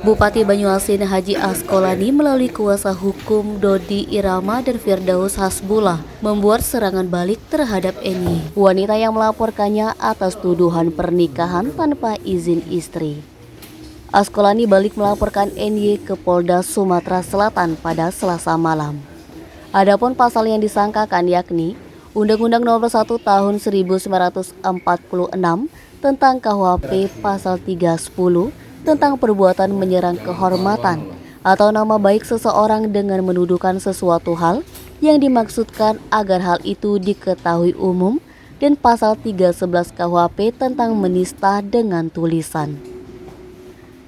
Bupati Banyuasin Haji Asqolani melalui kuasa hukum Dodi Irama dan Firdaus Hasbullah membuat serangan balik terhadap Eni, wanita yang melaporkannya atas tuduhan pernikahan tanpa izin istri. Asqolani balik melaporkan Eni ke Polda Sumatera Selatan pada Selasa malam. Adapun pasal yang disangkakan yakni Undang-Undang Nomor 1 Tahun 1946 tentang KUHP pasal 310 tentang perbuatan menyerang kehormatan atau nama baik seseorang dengan menuduhkan sesuatu hal yang dimaksudkan agar hal itu diketahui umum, dan pasal 311 KUHP tentang menista dengan tulisan.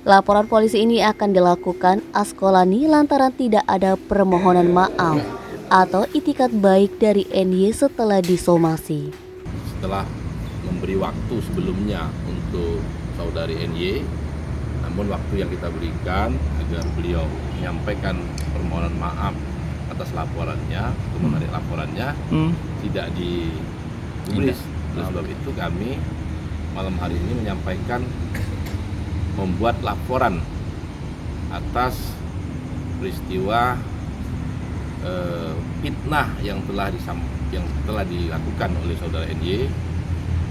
Laporan polisi ini akan dilakukan Asqolani lantaran tidak ada permohonan maaf atau itikat baik dari NY setelah disomasi. Setelah memberi waktu sebelumnya untuk saudari NY, namun waktu yang kita berikan agar beliau menyampaikan permohonan maaf atas laporannya, untuk menarik laporannya, tidak ditulis. Oleh sebab itu kami malam hari ini menyampaikan membuat laporan atas peristiwa fitnah yang telah dilakukan oleh saudara NY,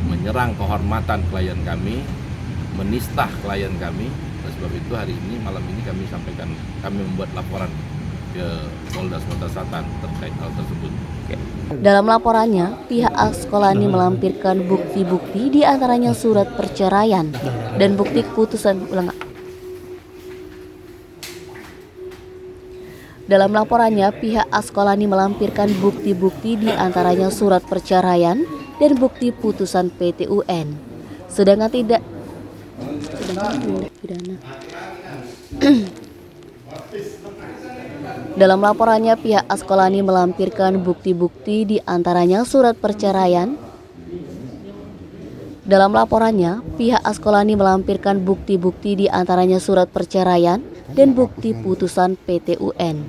menyerang kehormatan klien kami, menista klien kami. Oleh sebab itu hari ini, malam ini kami membuat laporan ke Polda Sumatera Selatan terkait hal tersebut. Dalam laporannya, pihak Asqolani melampirkan bukti-bukti, di antaranya surat perceraian dan bukti putusan Dalam laporannya, pihak Asqolani melampirkan bukti-bukti, di antaranya surat perceraian dan bukti putusan PT UN. Sedangkan tindak pidana. Dalam laporannya, pihak Asqolani melampirkan bukti-bukti, di antaranya surat perceraian. Dalam laporannya, pihak Asqolani melampirkan bukti-bukti, di antaranya surat perceraian dan bukti putusan PT UN.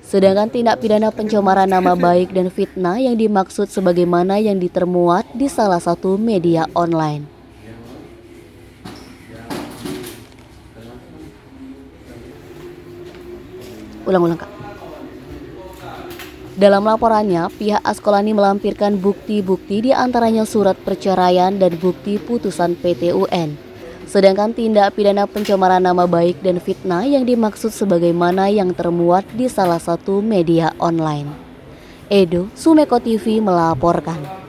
Sedangkan tindak pidana pencemaran nama baik dan fitnah yang dimaksud sebagaimana yang ditermuat di salah satu media online. Kak. Dalam laporannya, pihak Asqolani melampirkan bukti-bukti, di antaranya surat perceraian dan bukti putusan PT UN. Sedangkan tindak pidana pencemaran nama baik dan fitnah yang dimaksud sebagaimana yang termuat di salah satu media online. Edo, Sumeko TV melaporkan.